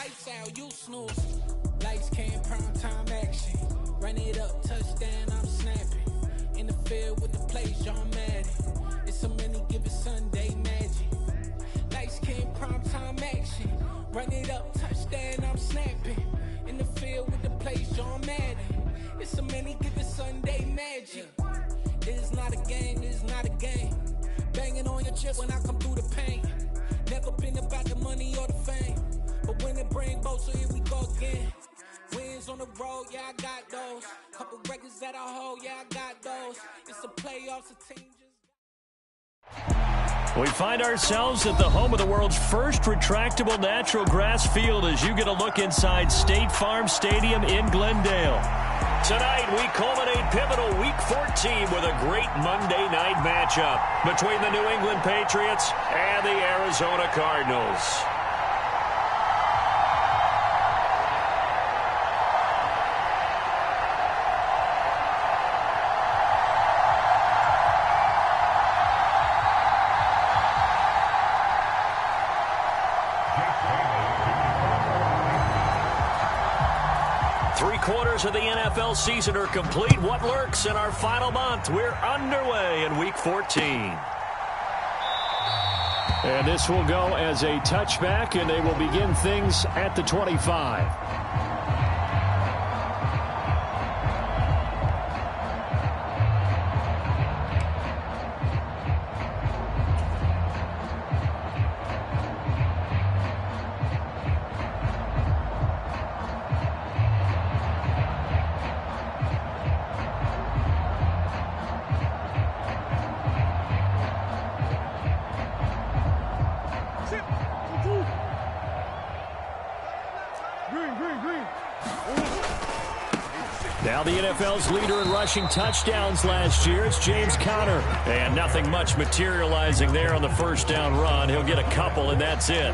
lights out, you snooze. Lights came, prime time action. Run it up, touchdown, I'm snapping. In the field with the plays, John Madden. It's so many given Sunday magic. Lights came, prime time action. Run it up, touchdown, I'm snapping. In the field with the plays, John Madden. It's so many given Sunday magic. It's not a game, it's not a game. Banging on your chest when I come through the pain. Never been about the money or the fame. But when it bring both, so here we go again. Wins on the road, yeah, I got those. Couple records that I hold, yeah, I got those. It's the playoffs, a team just... We find ourselves at the home of the world's first retractable natural grass field as you get a look inside State Farm Stadium in Glendale. Tonight, we culminate pivotal Week 14 with a great Monday night matchup between the New England Patriots and the Arizona Cardinals. Three-quarters of the NFL season are complete. What lurks in our final month? We're underway in Week 14. And this will go as a touchback, and they will begin things at the 25. Now the NFL's leader in rushing touchdowns last year, it's James Conner. And nothing much materializing there on the first down run. He'll get a couple, and that's it.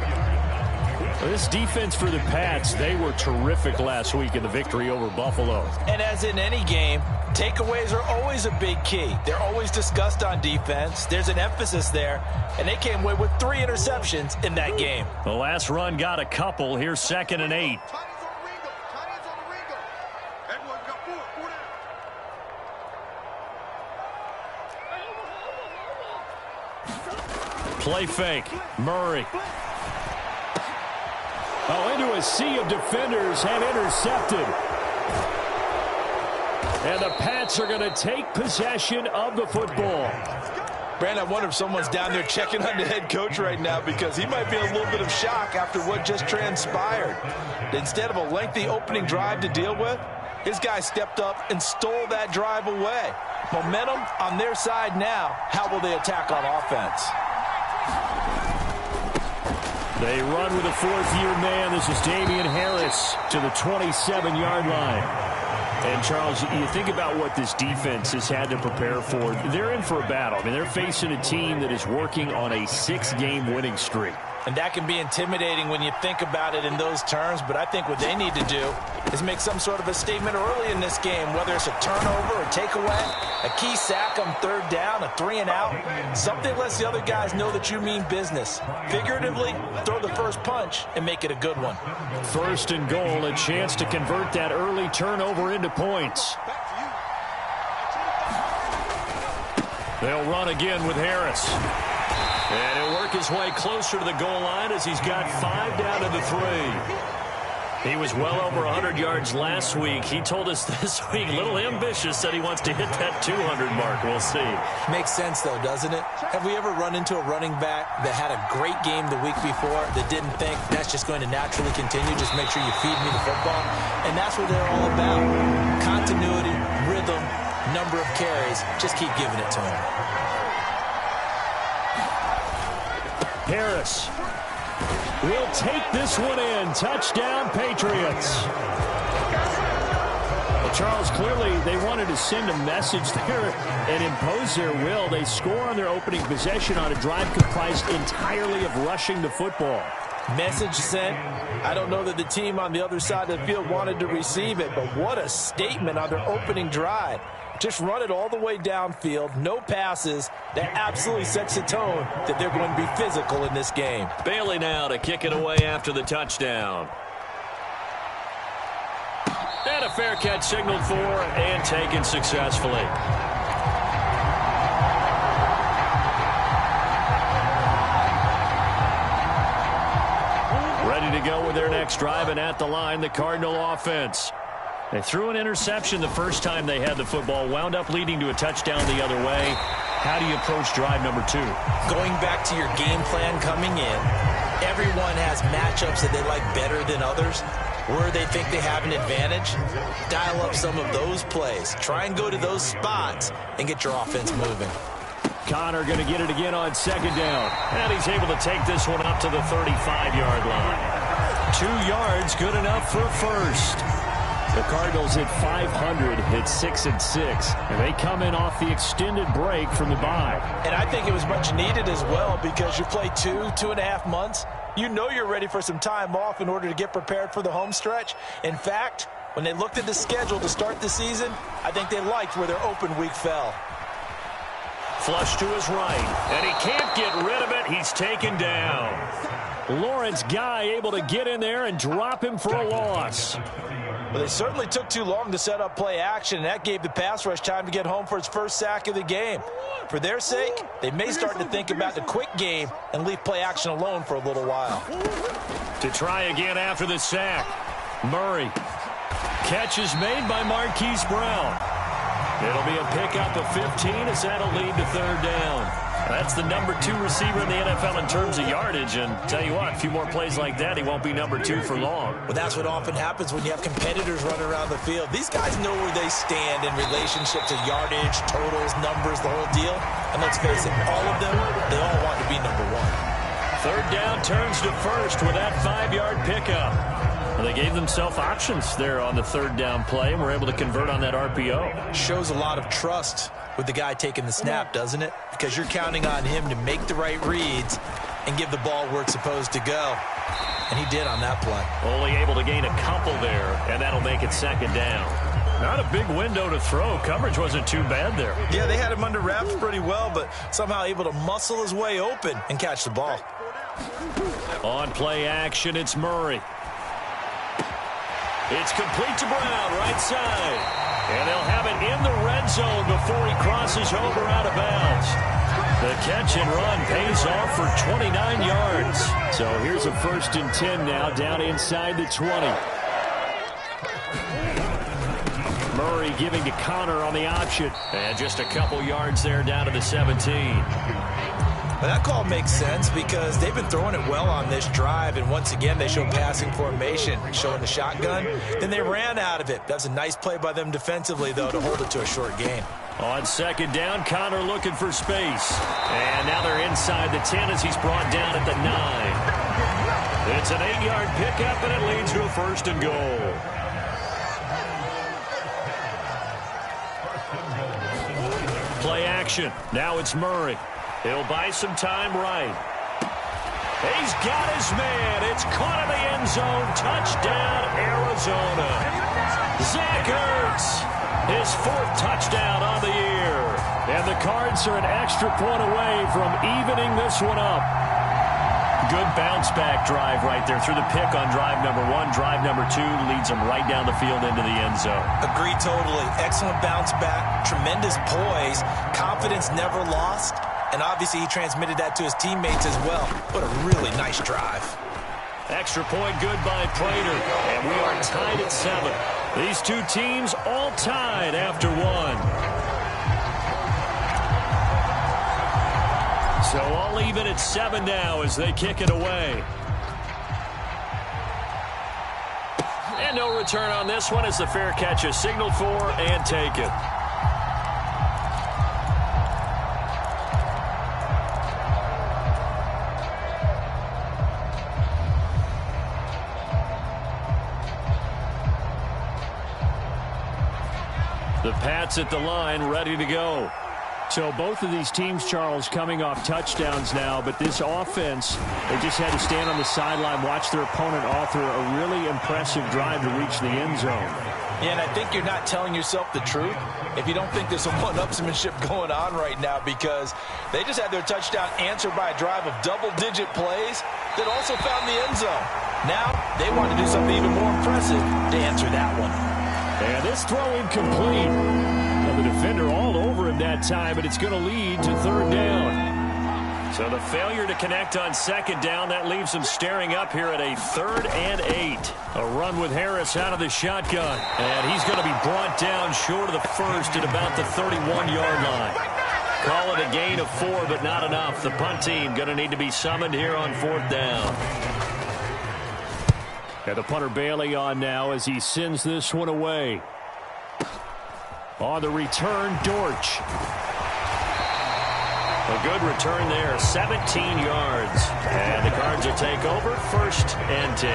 This defense for the Pats, they were terrific last week in the victory over Buffalo. And as in any game, takeaways are always a big key. They're always discussed on defense. There's an emphasis there, and they came away with 3 interceptions in that game. The last run got a couple. Here's 2nd and 8. Play fake. Murray. Oh, into a sea of defenders and intercepted. And the Pats are going to take possession of the football. Brandon, I wonder if someone's down there checking on the head coach right now because he might be in a little bit of shock after what just transpired. Instead of a lengthy opening drive to deal with, his guy stepped up and stole that drive away. Momentum on their side now. How will they attack on offense? They run with a 4th-year man. This is Damian Harris to the 27-yard line. And, Charles, you think about what this defense has had to prepare for. They're in for a battle. I mean, they're facing a team that is working on a 6-game winning streak. And that can be intimidating when you think about it in those terms, but I think what they need to do is make some sort of a statement early in this game, whether it's a turnover, a takeaway, a key sack on 3rd down, a 3-and-out, something lets the other guys know that you mean business. Figuratively, throw the first punch and make it a good one. 1st and goal, a chance to convert that early turnover into points. They'll run again with Harris. And he'll work his way closer to the goal line as he's got 5 down to the 3. He was well over 100 yards last week. He told us this week, a little ambitious, said he wants to hit that 200 mark. We'll see. Makes sense, though, doesn't it? Have we ever run into a running back that had a great game the week before that didn't think that's just going to naturally continue? Just make sure you feed me the football. And that's what they're all about. Continuity, rhythm, number of carries. Just keep giving it to him. Harris will take this one in. Touchdown, Patriots. Well, Charles, clearly they wanted to send a message there and impose their will. They score on their opening possession on a drive comprised entirely of rushing the football. Message sent. I don't know that the team on the other side of the field wanted to receive it, but what a statement on their opening drive. Just run it all the way downfield, no passes. That absolutely sets the tone that they're going to be physical in this game. Bailey now to kick it away after the touchdown. And a fair catch signaled for and taken successfully. Ready to go with their next drive, and at the line, the Cardinal offense. They threw an interception the first time they had the football, wound up leading to a touchdown the other way. How do you approach drive number 2? Going back to your game plan coming in, everyone has matchups that they like better than others. Where they think they have an advantage, dial up some of those plays. Try and go to those spots and get your offense moving. Connor going to get it again on second down. And he's able to take this one up to the 35-yard line. 2 yards, good enough for first. The Cardinals hit 500, hit 6-6, and they come in off the extended break from the bye. And I think it was much needed as well because you play 2.5 months. You know you're ready for some time off in order to get prepared for the home stretch. In fact, when they looked at the schedule to start the season, I think they liked where their open week fell. Flush to his right, and he can't get rid of it. He's taken down. Lawrence Guy able to get in there and drop him for a loss. Well, they certainly took too long to set up play action, and that gave the pass rush time to get home for its first sack of the game. For their sake, they may start to think about the quick game and leave play action alone for a little while. To try again after the sack. Murray. Catch is made by Marquise Brown. It'll be a pickup of 15 as that'll lead to third down. That's the number 2 receiver in the NFL in terms of yardage, and tell you what, a few more plays like that, he won't be number 2 for long. Well, that's what often happens when you have competitors running around the field. These guys know where they stand in relationship to yardage, totals, numbers, the whole deal. And let's face it, all of them, they all want to be number 1. Third down turns to first with that 5-yard pickup. Well, they gave themselves options there on the third down play and were able to convert on that RPO. Shows a lot of trust with the guy taking the snap, doesn't it? Because you're counting on him to make the right reads and give the ball where it's supposed to go. And he did on that play. Only able to gain a couple there, and that'll make it second down. Not a big window to throw. Coverage wasn't too bad there. Yeah, they had him under wraps pretty well, but somehow able to muscle his way open and catch the ball. On play action, it's Murray. It's complete to Brown, right side. And they'll have it in the red zone before he crosses over out of bounds. The catch and run pays off for 29 yards. So here's a 1st and 10 now down inside the 20. Murray giving to Connor on the option. And just a couple yards there down to the 17. Well, that call makes sense because they've been throwing it well on this drive, and once again they show passing formation, showing the shotgun. Then they ran out of it. That's a nice play by them defensively, though, to hold it to a short gain. On second down, Connor looking for space. And now they're inside the 10 as he's brought down at the 9. It's an 8-yard pickup, and it leads to a 1st and goal. Play action. Now it's Murray. He'll buy some time right. He's got his man. It's caught in the end zone. Touchdown, Arizona. Zach Ertz, his 4th touchdown on the year. And the Cards are an extra point away from evening this one up. Good bounce-back drive right there through the pick on drive number 1. Drive number 2 leads them right down the field into the end zone. Agree totally. Excellent bounce-back, tremendous poise, confidence never lost. And obviously he transmitted that to his teammates as well. What a really nice drive. Extra point good by Prater. And we are tied at 7. These two teams all tied after 1. So all even at 7 now as they kick it away. And no return on this one as the fair catch is signaled for and taken. The Pats at the line, ready to go. So both of these teams, Charles, coming off touchdowns now, but this offense, they just had to stand on the sideline, watch their opponent author a really impressive drive to reach the end zone. Yeah, and I think you're not telling yourself the truth if you don't think there's some one-upsmanship going on right now, because they just had their touchdown answered by a drive of double-digit plays that also found the end zone. Now they want to do something even more impressive to answer that one. And this throw incomplete. Well, the defender all over him that time, but it's going to lead to third down. So the failure to connect on second down, that leaves him staring up here at a 3rd and 8. A run with Harris out of the shotgun. And he's going to be brought down short of the first at about the 31-yard line. Call it a gain of 4, but not enough. The punt team going to need to be summoned here on 4th down. And the punter Bailey on now as he sends this one away. On the return, Dortch. A good return there, 17 yards. And the Cards will take over, 1st and 10.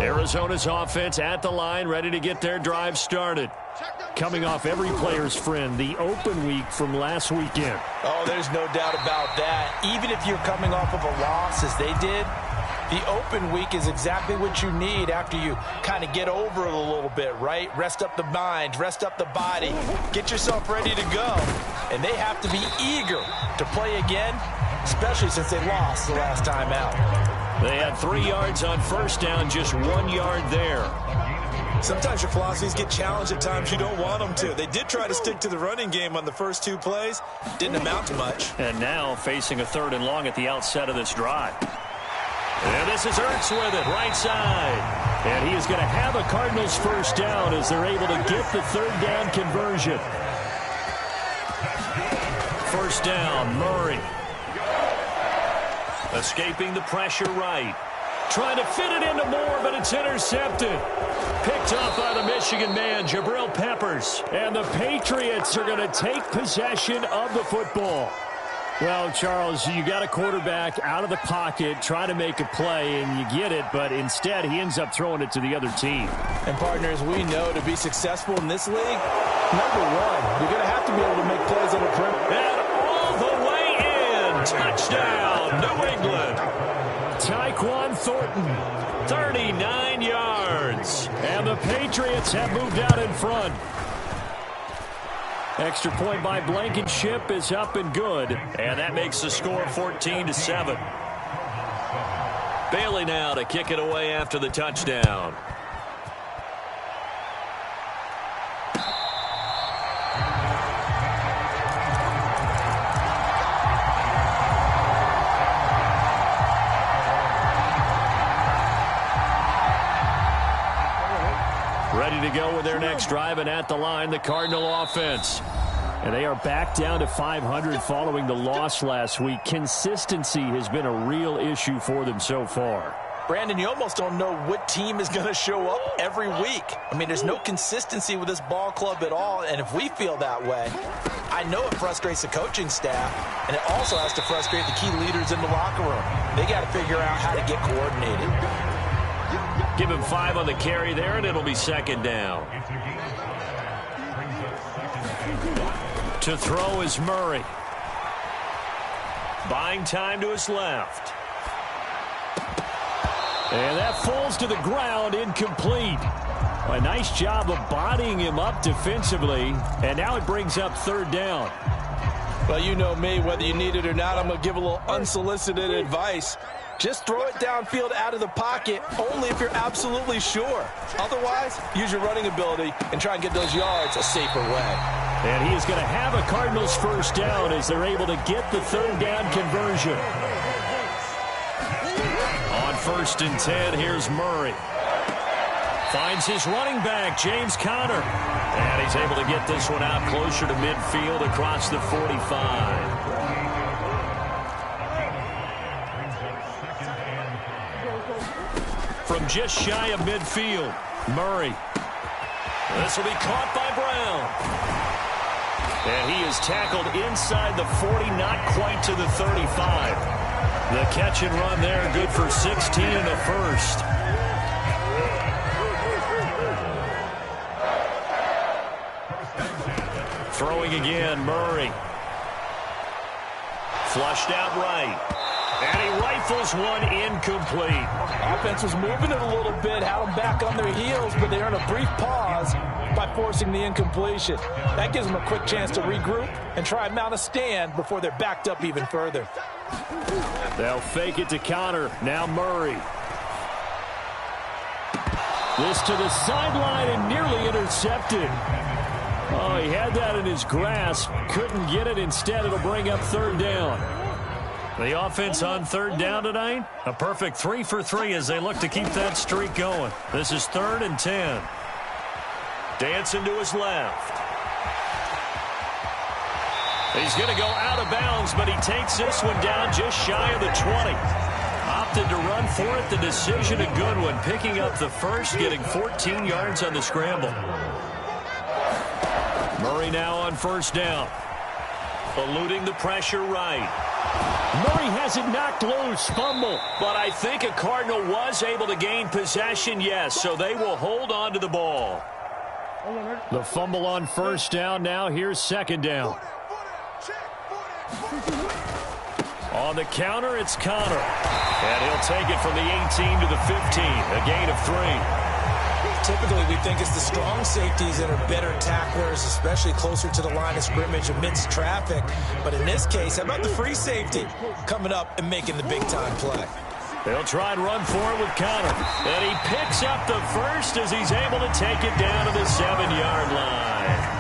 Arizona's offense at the line, ready to get their drive started. Coming off every player's friend, the open week from last weekend. Oh, there's no doubt about that. Even if you're coming off of a loss as they did, the open week is exactly what you need after you kind of get over it a little bit, right? Rest up the mind, rest up the body, get yourself ready to go. And they have to be eager to play again, especially since they lost the last time out. They had 3 yards on first down, just 1 yard there. Sometimes your philosophies get challenged at times you don't want them to. They did try to stick to the running game on the first 2 plays. Didn't amount to much. And now facing a 3rd and long at the outset of this drive. And this is Ertz with it, right side. And he is going to have a Cardinals first down as they're able to get the 3rd down conversion. First down, Murray. Escaping the pressure right. Trying to fit it into Moore, but it's intercepted. Picked up by the Michigan man, Jabril Peppers. And the Patriots are going to take possession of the football. Well, Charles, you got a quarterback out of the pocket trying to make a play, and you get it, but instead he ends up throwing it to the other team. And, partners, we know to be successful in this league, number one, you're going to have to be able to make plays on the perimeter. And all the way in. Touchdown, New England. Tyquan Thornton, 39 yards. And the Patriots have moved out in front. Extra point by Blankenship is up and good. And that makes the score 14-7. Bailey now to kick it away after the touchdown. Ready to go with their next drive, and at the line, the Cardinal offense. And they are back down to 500 following the loss last week. Consistency has been a real issue for them so far. Brandon, you almost don't know what team is going to show up every week. I mean, there's no consistency with this ball club at all, and if we feel that way, I know it frustrates the coaching staff, and it also has to frustrate the key leaders in the locker room. They got to figure out how to get coordinated. Give him 5 on the carry there, and it'll be 2nd down. To throw is Murray. Buying time to his left. And that falls to the ground, incomplete. A nice job of bodying him up defensively, and now it brings up 3rd down. Well, you know me, whether you need it or not, I'm going to give a little unsolicited advice. Just throw it downfield out of the pocket only if you're absolutely sure. Otherwise, use your running ability and try and get those yards a safer way. And he is going to have a Cardinals first down as they're able to get the 3rd down conversion. On 1st and 10, here's Murray. Finds his running back, James Conner. And he's able to get this one out closer to midfield across the 45. From just shy of midfield, Murray. This will be caught by Brown. And he is tackled inside the 40, not quite to the 35. The catch and run there, good for 16 and a first. Throwing again, Murray. Flushed out right. And he rifles one incomplete. Offense was moving it a little bit, had them back on their heels, but they earned a brief pause by forcing the incompletion. That gives them a quick chance to regroup and try and mount a stand before they're backed up even further. They'll fake it to Conner. Now Murray. This to the sideline and nearly intercepted. Oh, he had that in his grasp. Couldn't get it. Instead, it'll bring up third down. The offense on third down tonight, a perfect 3 for 3 as they look to keep that streak going. This is 3rd and 10. Dancing to his left. He's going to go out of bounds, but he takes this one down just shy of the 20. Opted to run for it. The decision, a good one. Picking up the first, getting 14 yards on the scramble. Murray now on first down. Eluding the pressure right. Murray has it knocked loose. Fumble. But I think a Cardinal was able to gain possession, yes. So they will hold on to the ball. The fumble on first down. Now here's second down. On the counter, it's Connor. And he'll take it from the 18 to the 15. A gain of 3. Typically, we think it's the strong safeties that are better tacklers, especially closer to the line of scrimmage amidst traffic. But in this case, how about the free safety coming up and making the big-time play? They'll try and run for it with Connor. And he picks up the first as he's able to take it down to the 7-yard line.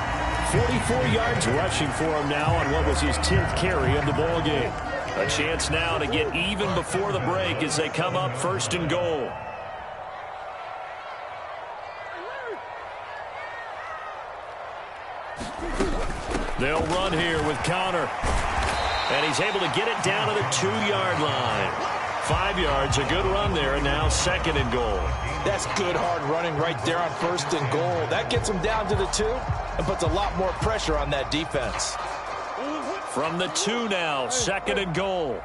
44 yards rushing for him now on what was his 10th carry of the ball game. A chance now to get even before the break as they come up 1st and goal. They'll run here with Connor. And he's able to get it down to the 2-yard line. 5 yards, a good run there, and now 2nd and goal. That's good hard running right there on 1st and goal. That gets him down to the 2 and puts a lot more pressure on that defense. From the 2 now, 2nd and goal.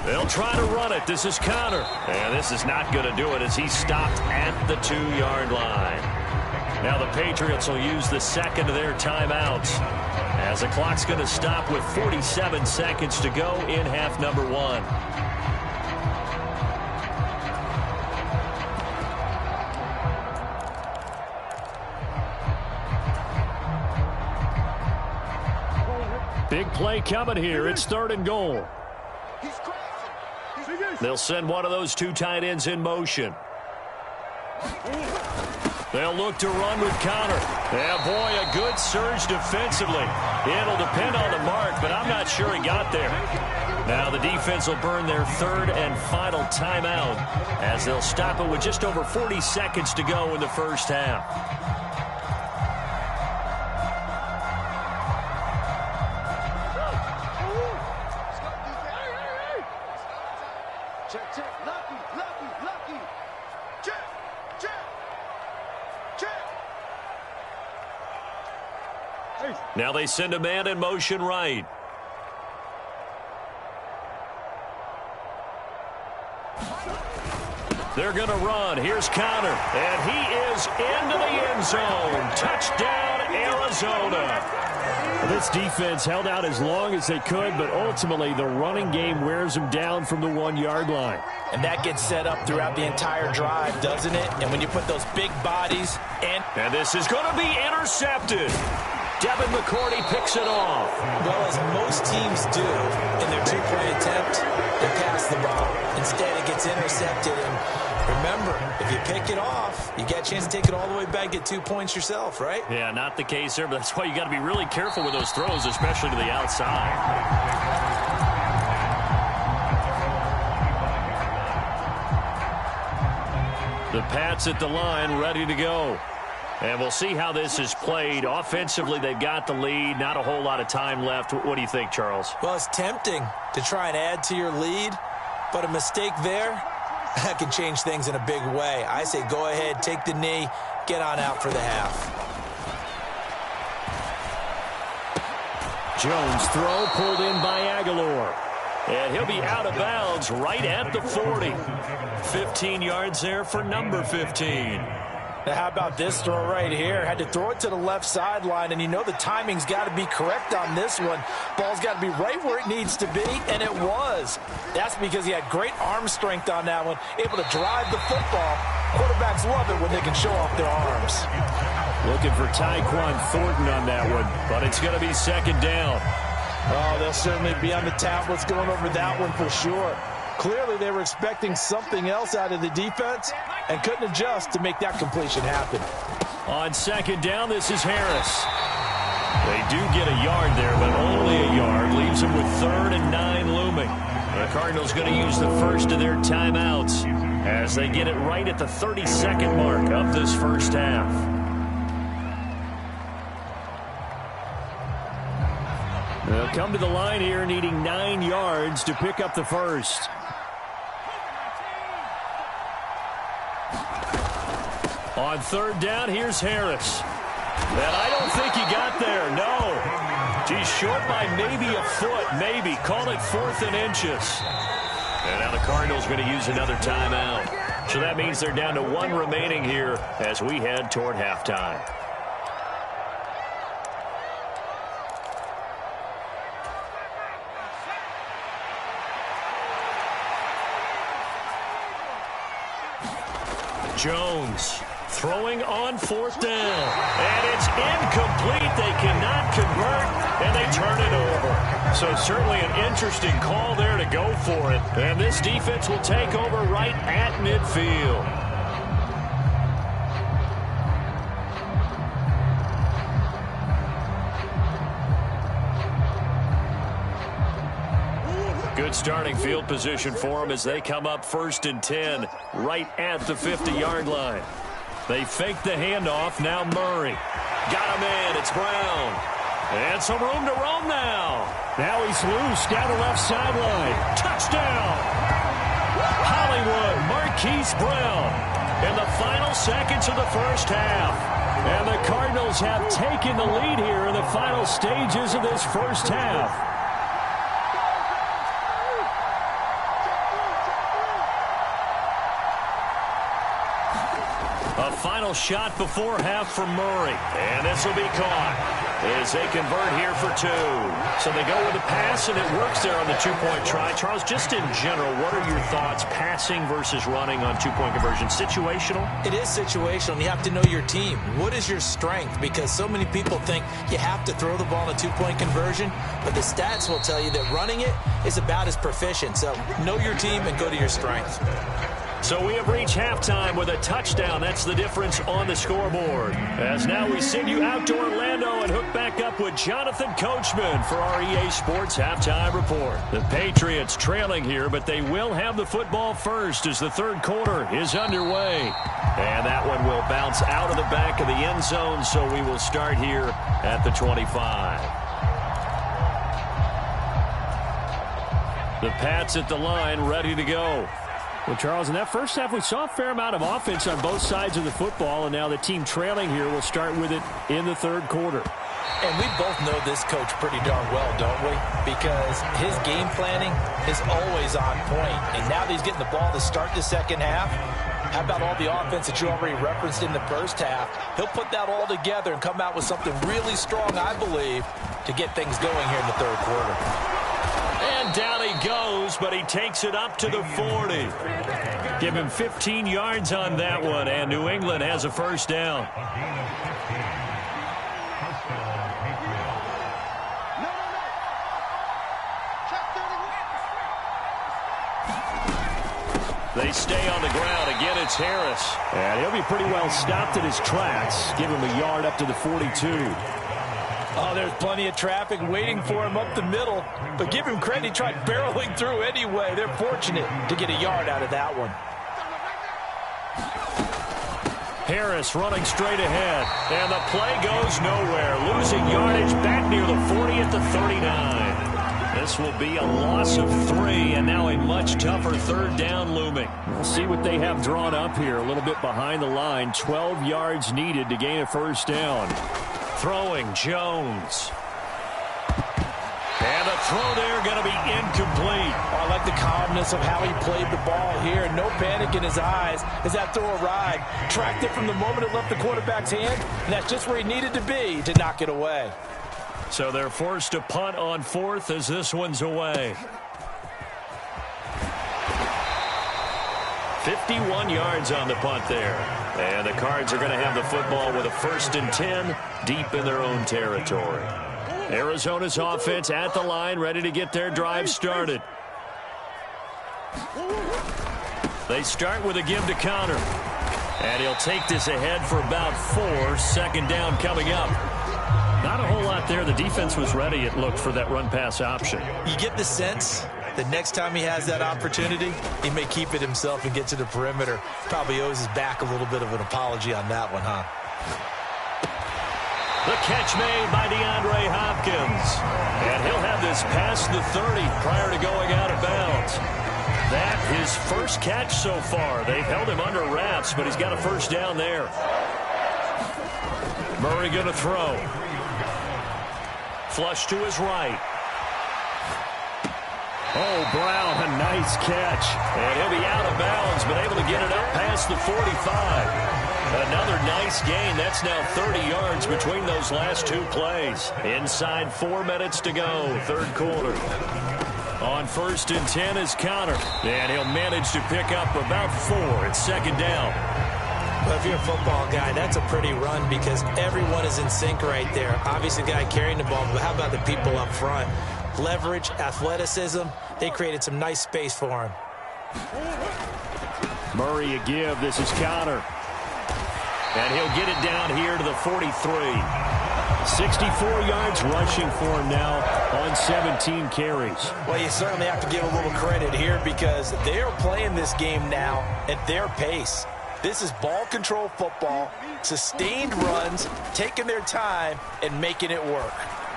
They'll try to run it. This is Connor. And this is not going to do it as he's stopped at the 2-yard line. Now the Patriots will use the second of their timeouts as the clock's going to stop with 47 seconds to go in half number 1. Big play coming here. It's 3rd and goal. They'll send one of those 2 tight ends in motion. They'll look to run with Connor. Yeah, boy, a good surge defensively. It'll depend on the mark, but I'm not sure he got there. Now the defense will burn their 3rd and final timeout as they'll stop it with just over 40 seconds to go in the first half. Now they send a man in motion right. They're going to run. Here's Connor. And he is into the end zone. Touchdown, Arizona. This defense held out as long as they could, but ultimately the running game wears them down from the 1-yard line. And that gets set up throughout the entire drive, doesn't it? And when you put those big bodies in. And this is going to be intercepted. Devin McCourty picks it off. Well, as most teams do in their 2-point attempt, they pass the ball. Instead, it gets intercepted. And remember, if you pick it off, you get a chance to take it all the way back, get 2 points yourself, right? Yeah, not the case there, but that's why you got to be really careful with those throws, especially to the outside. The Pats at the line, ready to go. And we'll see how this is played. Offensively, they've got the lead. Not a whole lot of time left. What do you think, Charles? Well, it's tempting to try and add to your lead, but a mistake there, that can change things in a big way. I say go ahead, take the knee, get on out for the half. Jones throw pulled in by Aguilar. And he'll be out of bounds right at the 40. 15 yards there for number 15. Now, how about this throw right here? Had to throw it to the left sideline, and you know the timing's got to be correct on this one. Ball's got to be right where it needs to be, and it was. That's because he had great arm strength on that one, able to drive the football. Quarterbacks love it when they can show off their arms. Looking for Tyquan Thornton on that one, but it's going to be 2nd down. Oh, they'll certainly be on the tablets going over that one for sure. Clearly, they were expecting something else out of the defense and couldn't adjust to make that completion happen. On second down, this is Harris. They do get a yard there, but only a yard. Leaves them with 3rd and 9 looming. The Cardinals going to use the first of their timeouts as they get it right at the 32nd mark of this first half. They'll come to the line here needing 9 yards to pick up the first. On third down, here's Harris. And I don't think he got there, no. He's short by maybe a foot, maybe. Call it 4th and inches. And now the Cardinals going to use another timeout. So that means they're down to 1 remaining here as we head toward halftime. Jones throwing on 4th down. And it's incomplete. They cannot convert, and they turn it over. So certainly an interesting call there to go for it. And this defense will take over right at midfield. Good starting field position for them as they come up 1st and 10 right at the 50-yard line. They fake the handoff. Now Murray. Got him in. It's Brown. And some room to roam now. Now he's loose down the left sideline. Touchdown. Hollywood Marquise Brown in the final seconds of the first half. And the Cardinals have taken the lead here in the final stages of this first half. A final shot before half from Murray. And this will be caught as they convert here for 2. So they go with the pass, and it works there on the 2-point try. Charles, just in general, what are your thoughts passing versus running on 2-point conversion? Situational? It is situational, and you have to know your team. What is your strength? Because so many people think you have to throw the ball in a 2-point conversion, but the stats will tell you that running it is about as proficient. So know your team and go to your strength. So we have reached halftime with a touchdown. That's the difference on the scoreboard. As now we send you out to Orlando and hook back up with Jonathan Coachman for our EA Sports Halftime Report. The Patriots trailing here, but they will have the football first as the third quarter is underway. And that one will bounce out of the back of the end zone, so we will start here at the 25. The Pats at the line, ready to go. Well, Charles, in that first half, we saw a fair amount of offense on both sides of the football, and now the team trailing here will start with it in the third quarter. And we both know this coach pretty darn well, don't we? Because his game planning is always on point. And now that he's getting the ball to start the second half, how about all the offense that you already referenced in the first half? He'll put that all together and come out with something really strong, I believe, to get things going here in the third quarter. And down he goes, but he takes it up to the 40. Give him 15 yards on that one, and New England has a first down. They stay on the ground. Again, it's Harris. And he'll be pretty well stopped in his tracks. Give him a yard up to the 42. Oh, there's plenty of traffic waiting for him up the middle. But give him credit, he tried barreling through anyway. They're fortunate to get a yard out of that one. Harris running straight ahead. And the play goes nowhere. Losing yardage back near the 40 at the 39. This will be a loss of 3, and now a much tougher third down looming. We'll see what they have drawn up here. A little bit behind the line. 12 yards needed to gain a first down. Throwing Jones. And the throw there going to be incomplete. Oh, I like the calmness of how he played the ball here. No panic in his eyes as that throw arrived. Tracked it from the moment it left the quarterback's hand, and that's just where he needed to be to knock it away. So they're forced to punt on 4th as this one's away. 51 yards on the punt there. And the Cards are going to have the football with a 1st and 10 deep in their own territory. Arizona's offense at the line, ready to get their drive started. They start with a give to Connor. And he'll take this ahead for about 4. Second down coming up. Not a whole lot there. The defense was ready, it looked, for that run-pass option. You get the sense that next time he has that opportunity, he may keep it himself and get to the perimeter. Probably owes his back a little bit of an apology on that one, huh? The catch made by DeAndre Hopkins. And he'll have this past the 30 prior to going out of bounds. That his first catch so far. They've held him under wraps, but he's got a first down there. Murray going to throw. Flush to his right. Oh, Brown, a nice catch. And he'll be out of bounds, but able to get it up past the 45. Another nice gain. That's now 30 yards between those last 2 plays. Inside 4 minutes to go, third quarter. On 1st and 10 is Connor. And he'll manage to pick up about 4. It's second down. Well, if you're a football guy, that's a pretty run because everyone is in sync right there. Obviously, the guy carrying the ball, but how about the people up front? Leverage, athleticism, they created some nice space for him. Murray a give. This is Connor. And he'll get it down here to the 43. 64 yards rushing for him now on 17 carries. Well, you certainly have to give a little credit here because they are playing this game now at their pace. This is ball control football, sustained runs, taking their time, and making it work.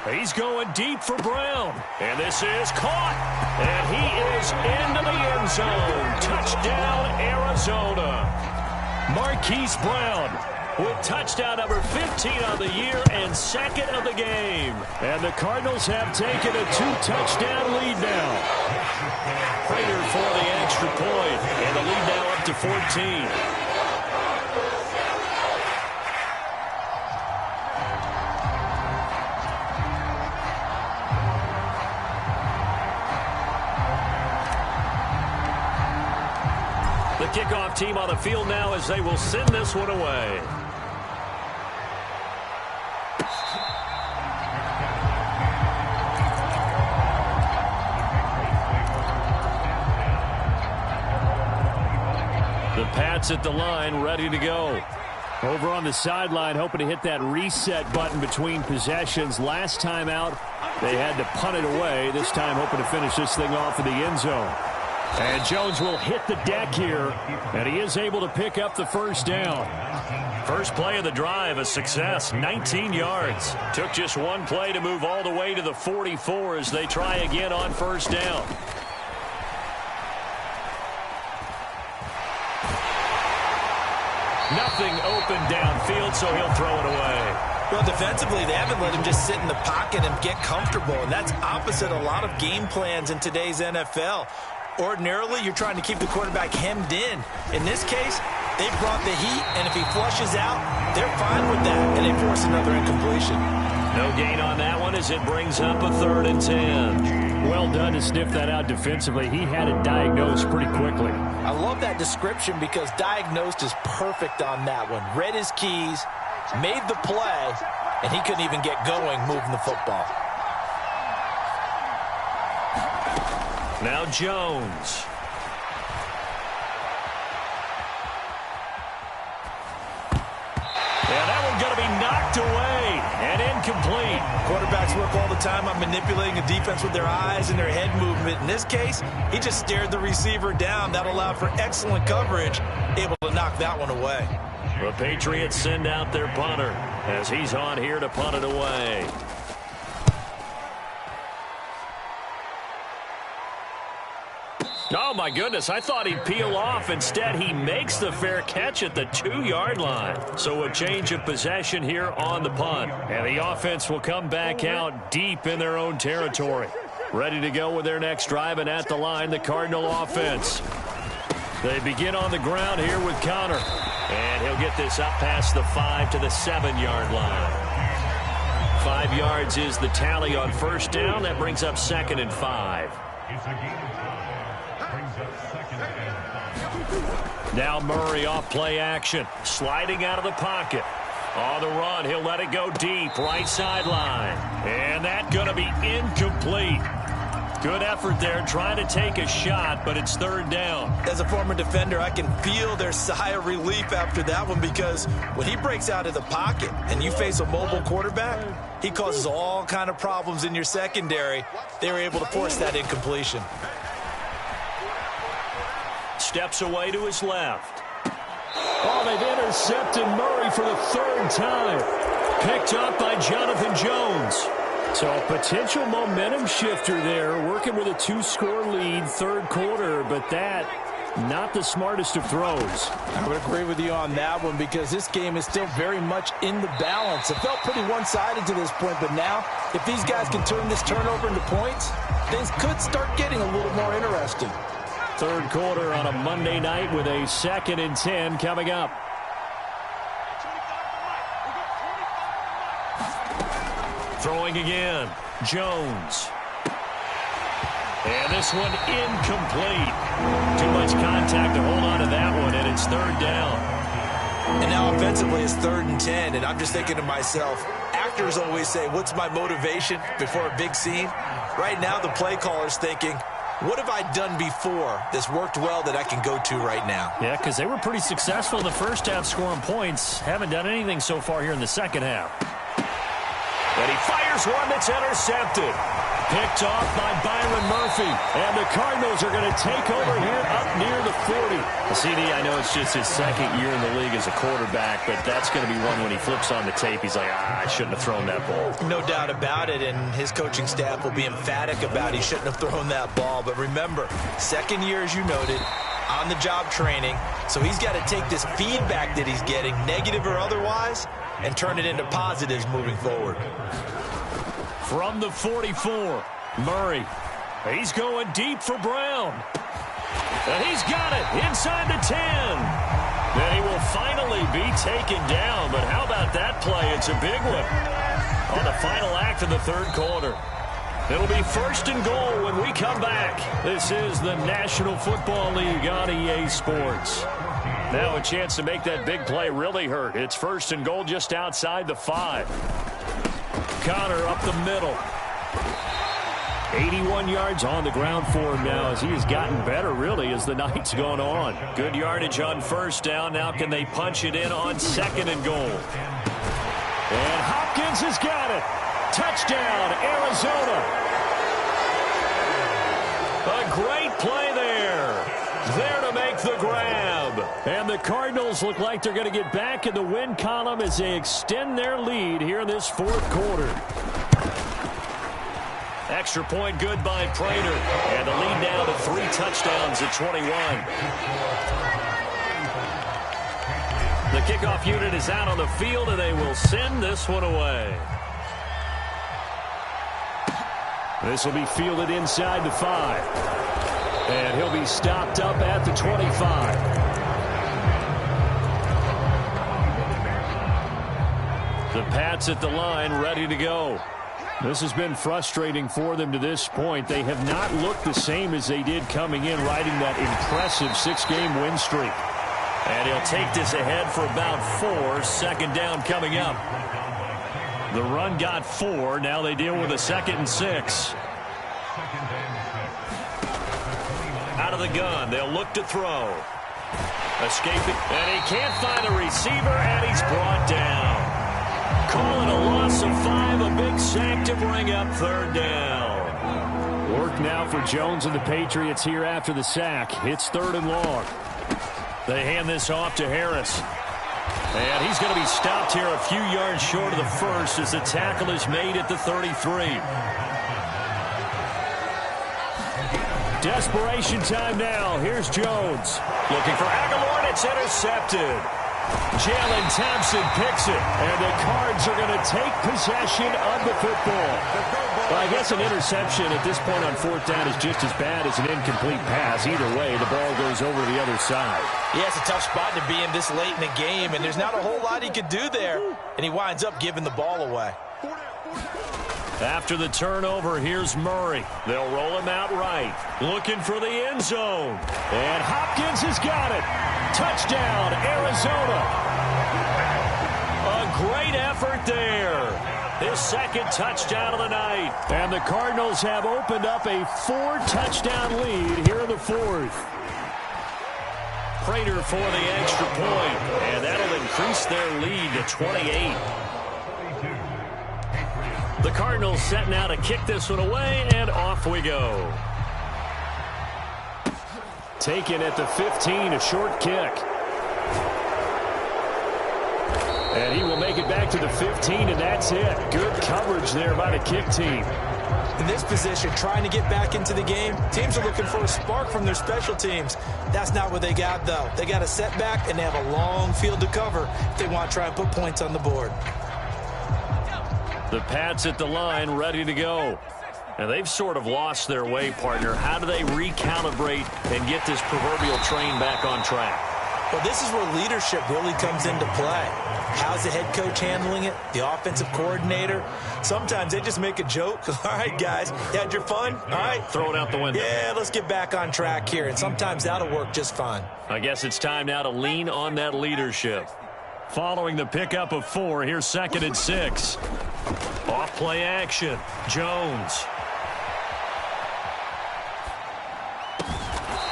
He's going deep for Brown. And this is caught. And he is into the end zone. Touchdown, Arizona. Marquise Brown with touchdown number 15 on the year and second of the game. And the Cardinals have taken a 2-touchdown lead now. Prater for the extra point. And the lead now up to 14. The kickoff team on the field now as they will send this one away. The Pats at the line, ready to go. Over on the sideline, hoping to hit that reset button between possessions. Last time out, they had to punt it away. This time, hoping to finish this thing off in the end zone. And Jones will hit the deck here, and he is able to pick up the first down. First play of the drive, a success, 19 yards. Took just one play to move all the way to the 44 as they try again on first down. Nothing open downfield, so he'll throw it away. Well, defensively, they haven't let him just sit in the pocket and get comfortable, and that's opposite a lot of game plans in today's NFL. Ordinarily, you're trying to keep the quarterback hemmed in. In this case, they brought the heat, and if he flushes out, they're fine with that, and they force another incompletion. No gain on that one as it brings up a 3rd and 10. Well done to sniff that out defensively. He had it diagnosed pretty quickly. I love that description because diagnosed is perfect on that one. Read his keys, made the play, and he couldn't even get going moving the football. Now Jones. Yeah, that one's going to be knocked away and incomplete. Quarterbacks work all the time on manipulating a defense with their eyes and their head movement. In this case, he just stared the receiver down. That allowed for excellent coverage, able to knock that one away. The Patriots send out their punter as he's on here to punt it away. Oh, my goodness, I thought he'd peel off. Instead, he makes the fair catch at the 2-yard line. So a change of possession here on the punt. And the offense will come back out deep in their own territory. Ready to go with their next drive, and at the line, the Cardinal offense. They begin on the ground here with Connor. And he'll get this up past the 5 to the 7-yard line. 5 yards is the tally on first down. That brings up 2nd and 5. Now Murray off play action. Sliding out of the pocket. On the run, he'll let it go deep. Right sideline. And that's going to be incomplete. Good effort there, trying to take a shot, but it's third down. As a former defender, I can feel their sigh of relief after that one, because when he breaks out of the pocket and you face a mobile quarterback, he causes all kind of problems in your secondary. They were able to force that incompletion. Steps away to his left. Oh, they've intercepted Murray for the third time. Picked up by Jonathan Jones. So a potential momentum shifter there, working with a 2-score lead, third quarter, but that, not the smartest of throws. I would agree with you on that one, because this game is still very much in the balance. It felt pretty one-sided to this point, but now, if these guys can turn this turnover into points, things could start getting a little more interesting. Third quarter on a Monday night with a 2nd and 10 coming up. Throwing again, Jones. And this one incomplete. Too much contact to hold on to that one, and it's third down. And now offensively it's 3rd and 10, and I'm just thinking to myself, actors always say, what's my motivation before a big scene? Right now the play caller's thinking, what have I done before that's worked well that I can go to right now? Yeah, because they were pretty successful in the first half scoring points. Haven't done anything so far here in the second half. And he fires one that's intercepted. Picked off by Byron Murphy. And the Cardinals are going to take over here up near the 40. CD, I know it's just his 2nd year in the league as a quarterback, but that's going to be one when he flips on the tape, he's like, I shouldn't have thrown that ball. No doubt about it, and his coaching staff will be emphatic about he shouldn't have thrown that ball. But remember, 2nd year, as you noted, on-the-job training, so he's got to take this feedback that he's getting, negative or otherwise, and turn it into positives moving forward. From the 44, Murray. He's going deep for Brown. And he's got it inside the 10. Then he will finally be taken down. But how about that play? It's a big one on the final act of the third quarter. It'll be 1st and goal when we come back. This is the National Football League on EA Sports. Now a chance to make that big play really hurt. It's 1st and goal just outside the 5. Connor up the middle. 81 yards on the ground for him now as he has gotten better, really, as the night's gone on. Good yardage on 1st down. Now can they punch it in on 2nd and goal? And Hopkins has got it. Touchdown, Arizona. A great play there. There to make the grab. And the Cardinals look like they're going to get back in the win column as they extend their lead here in this 4th quarter. Extra point good by Prater. And the lead now to 3 touchdowns at 21. The kickoff unit is out on the field, and they will send this one away. This will be fielded inside the 5. And he'll be stopped up at the 25. The Pats at the line, ready to go. This has been frustrating for them to this point. They have not looked the same as they did coming in, riding that impressive 6-game win streak. And he'll take this ahead for about 4. 2nd down coming up. The run got 4. Now they deal with a 2nd and 6. Out of the gun, they'll look to throw. Escaping, and he can't find a receiver, and he's brought down. Call it a loss of 5, a big sack to bring up 3rd down. Work now for Jones and the Patriots here after the sack. It's 3rd and long. They hand this off to Harris. And he's going to be stopped here a few yards short of the 1st as the tackle is made at the 33. Desperation time now. Here's Jones. Looking for Aguilar, and it's intercepted. Jalen Thompson picks it, and the Cards are going to take possession of the football. Well, I guess an interception at this point on 4th down is just as bad as an incomplete pass. Either way, the ball goes over to the other side. Yeah, it's a tough spot to be in this late in the game, and there's not a whole lot he could do there, and he winds up giving the ball away. After the turnover, here's Murray. They'll roll him out right. Looking for the end zone. And Hopkins has got it. Touchdown, Arizona. A great effort there. his second touchdown of the night. And the Cardinals have opened up a 4-touchdown lead here in the fourth. Prater for the extra point, and that'll increase their lead to 28. The Cardinals set now to kick this one away, and off we go. Taken at the 15, a short kick. And he will make it back to the 15, and that's it. Good coverage there by the kick team. In this position, trying to get back into the game, teams are looking for a spark from their special teams. That's not what they got, though. They got a setback, and they have a long field to cover if they want to try and put points on the board. The Pats at the line, ready to go. And they've sort of lost their way, partner. How do they recalibrate and get this proverbial train back on track? Well, this is where leadership really comes into play. How's the head coach handling it? The offensive coordinator? Sometimes they just make a joke. All right, guys, you had your fun? All right. Throw it out the window. Yeah, let's get back on track here. And sometimes that'll work just fine. I guess it's time now to lean on that leadership. Following the pickup of 4, here's 2nd and 6. Off play action. Jones.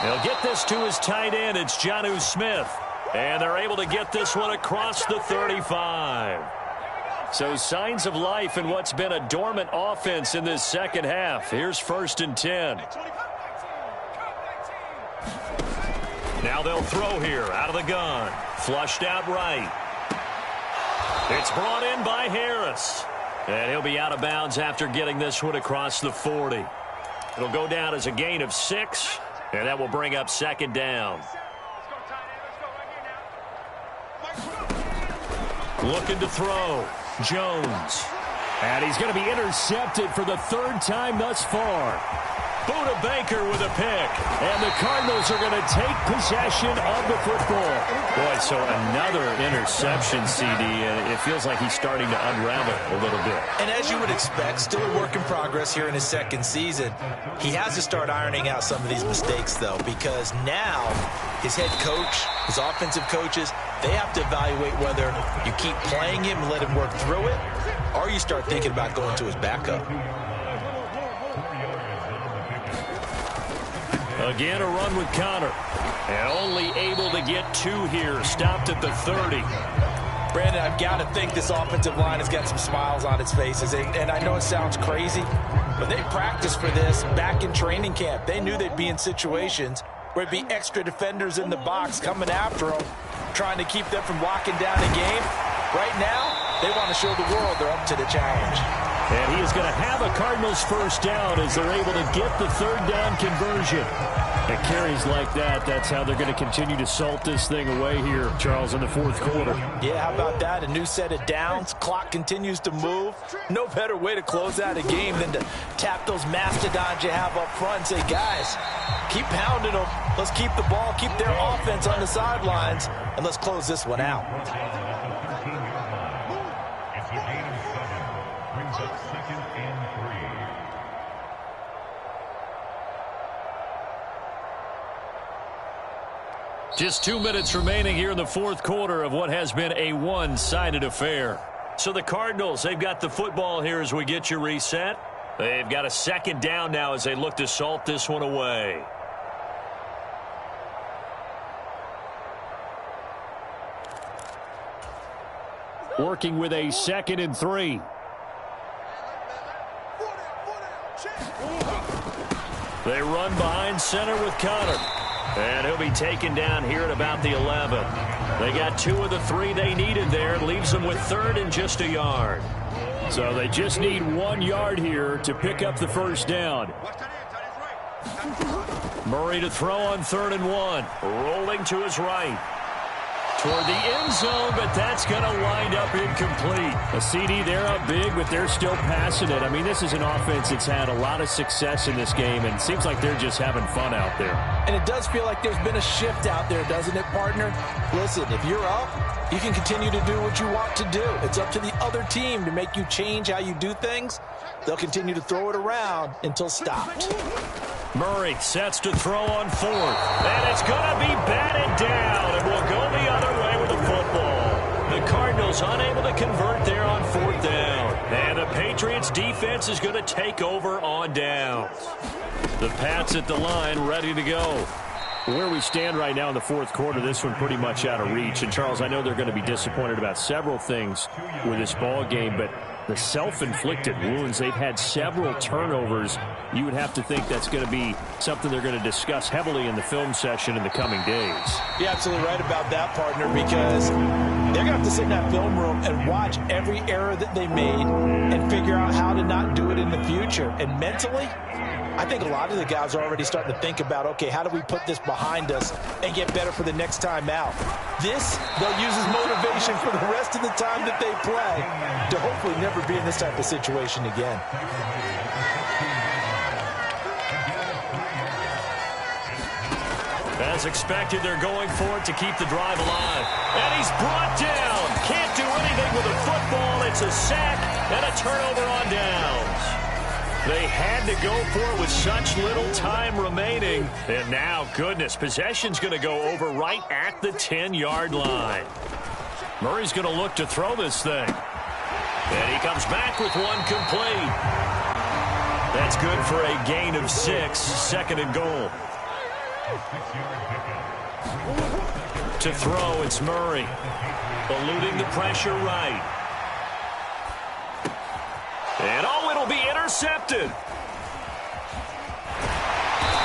He'll get this to his tight end. It's Jonnu Smith. And they're able to get this one across the 35. So signs of life in what's been a dormant offense in this second half. Here's 1st and 10. Now they'll throw here out of the gun. Flushed out right. It's brought in by Harris. And he'll be out of bounds after getting this one across the 40. It'll go down as a gain of 6. And that will bring up 2nd down. Looking to throw. Jones. And he's going to be intercepted for the 3rd time thus far. Buda Baker with a pick. And the Cardinals are going to take possession of the football. Boy, so another interception, CD. And it feels like he's starting to unravel a little bit. And as you would expect, still a work in progress here in his 2nd season. He has to start ironing out some of these mistakes, though, because now his head coach, his offensive coaches, they have to evaluate whether you keep playing him and let him work through it, or you start thinking about going to his backup. Again, a run with Connor. And only able to get 2 here. Stopped at the 30. Brandon, I've got to think this offensive line has got some smiles on its faces. And I know it sounds crazy, but they practiced for this back in training camp. They knew they'd be in situations where it'd be extra defenders in the box coming after them, trying to keep them from locking down a game. Right now, they want to show the world they're up to the challenge. And he is going to have a Cardinals 1st down as they're able to get the 3rd down conversion. And carries like that, that's how they're going to continue to salt this thing away here, Charles, in the 4th quarter. Yeah, how about that? A new set of downs. Clock continues to move. No better way to close out a game than to tap those mastodons you have up front and say, guys, keep pounding them. Let's keep the ball, keep their offense on the sidelines, and let's close this one out. Just 2 minutes remaining here in the 4th quarter of what has been a one-sided affair. So the Cardinals, they've got the football here as we get you reset. They've got a 2nd down now as they look to salt this one away. Working with a 2nd and 3. They run behind center with Connor. And he'll be taken down here at about the 11. They got 2 of the 3 they needed there. Leaves them with 3rd and just a yard. So they just need 1 yard here to pick up the 1st down. Murray to throw on 3rd and 1. Rolling to his right. Toward the end zone, but that's going to wind up incomplete. A CD, they're up big, but they're still passing it. I mean, this is an offense that's had a lot of success in this game, and it seems like they're just having fun out there. And it does feel like there's been a shift out there, doesn't it, partner? Listen, if you're up, you can continue to do what you want to do. It's up to the other team to make you change how you do things. They'll continue to throw it around until stopped. Murray sets to throw on 4th. And it's going to be batted down, and we'll go the other way with the football. The Cardinals unable to convert there on 4th down. And the defense is going to take over on downs. The Pats at the line, ready to go. Where we stand right now in the fourth quarter, this one pretty much out of reach. And, Charles, I know they're going to be disappointed about several things with this ball game, but the self-inflicted wounds, they've had several turnovers. You would have to think that's going to be something they're going to discuss heavily in the film session in the coming days. You're absolutely right about that, partner, because they're going to have to sit in that film room and watch every error that they made and figure out how to not do it in the future. And mentally, I think a lot of the guys are already starting to think about, okay, how do we put this behind us and get better for the next time out? This, they'll use as motivation for the rest of the time that they play to hopefully never be in this type of situation again. As expected, they're going for it to keep the drive alive. And he's brought down. Can't do anything with a football. It's a sack and a turnover on downs. They had to go for it with such little time remaining. And now, goodness, possession's going to go over right at the 10-yard line. Murray's going to look to throw this thing. And he comes back with one complete. That's good for a gain of 6, second and goal. To throw, it's Murray. Eluding the pressure right. And it'll be intercepted.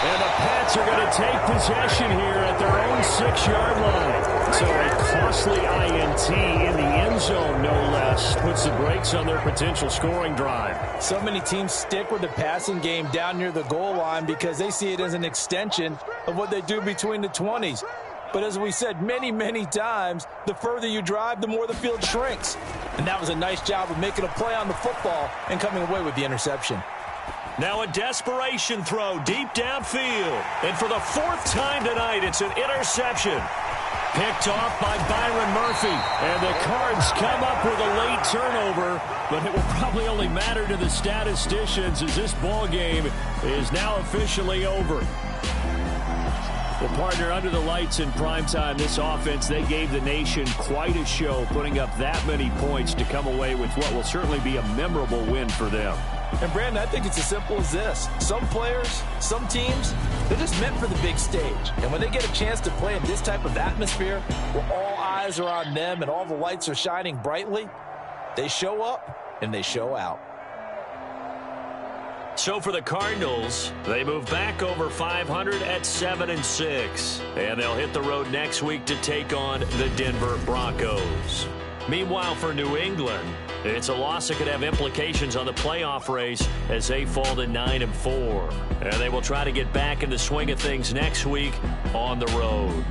And the Pats are going to take possession here at their own 6-yard line. So a costly INT in the end zone, no less, puts the brakes on their potential scoring drive. So many teams stick with the passing game down near the goal line because they see it as an extension of what they do between the 20s. But as we said many, many times, the further you drive, the more the field shrinks. And that was a nice job of making a play on the football and coming away with the interception. Now a desperation throw deep downfield. And for the 4th time tonight, it's an interception. Picked off by Byron Murphy. And the Cards come up with a late turnover, but it will probably only matter to the statisticians as this ball game is now officially over. Well, partner, under the lights in primetime, this offense, they gave the nation quite a show, putting up that many points to come away with what will certainly be a memorable win for them. And, Brandon, I think it's as simple as this. Some players, some teams, they're just meant for the big stage. And when they get a chance to play in this type of atmosphere where all eyes are on them and all the lights are shining brightly, they show up and they show out. So for the Cardinals, they move back over 500 at 7-6. And they'll hit the road next week to take on the Denver Broncos. Meanwhile, for New England, it's a loss that could have implications on the playoff race as they fall to 9-4. And they will try to get back in the swing of things next week on the road.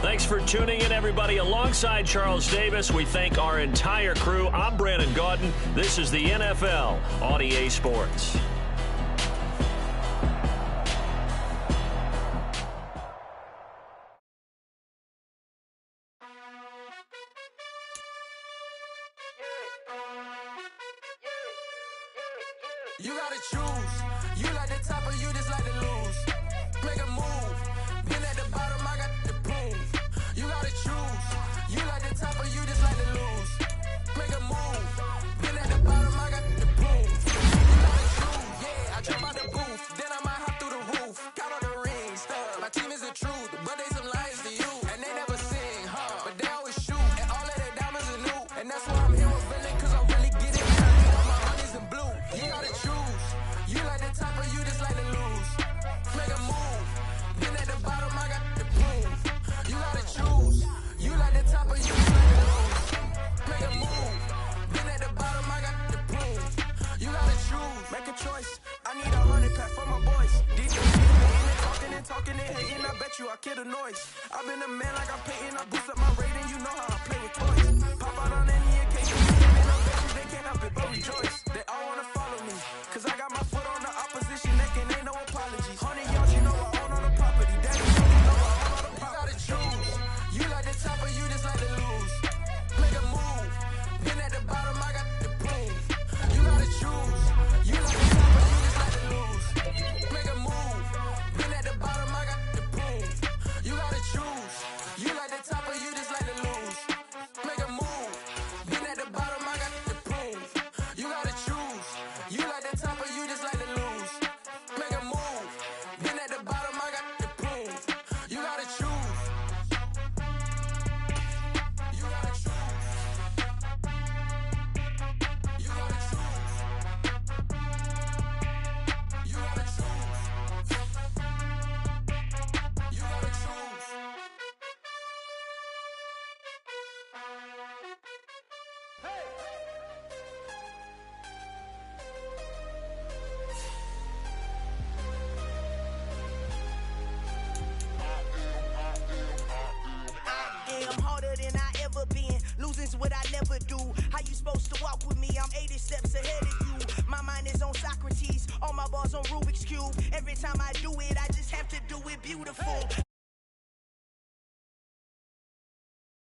Thanks for tuning in, everybody. Alongside Charles Davis, we thank our entire crew. I'm Brandon Gaudin. This is the NFL on EA Sports. You gotta choose. You like the top or you just like to lose. Make a move. Been at the bottom, I got the proof. You gotta choose. You like the top or you just like to lose. Make a move. Been at the bottom, I got the proof. You gotta choose. Yeah, I jump out the booth. Then I might hop through the roof. Count on the rings. Stuff. My team is the truth, but they some liars to you. And they never sing, but they always shoot. And all of their diamonds are new. And that's why I'm here with Villain, cause I'm really getting it. I need all my honeys in blue. You gotta choose. You like the top or you just like to lose. Make a move. Been at the bottom, I got the proof. You gotta choose. You like the top or you just like to lose. Make a move. Been at the bottom, I got the proof. You gotta choose. Make a choice. I need 100 pack for my boys. DJ in and talking and hating. I bet you I kill the noise. I've been a man like I'm Peyton. I boost up my rating. You know how I play with toys. Pop out on any occasion. And I'm bitches, they can't help it but rejoice. They all wanna follow me.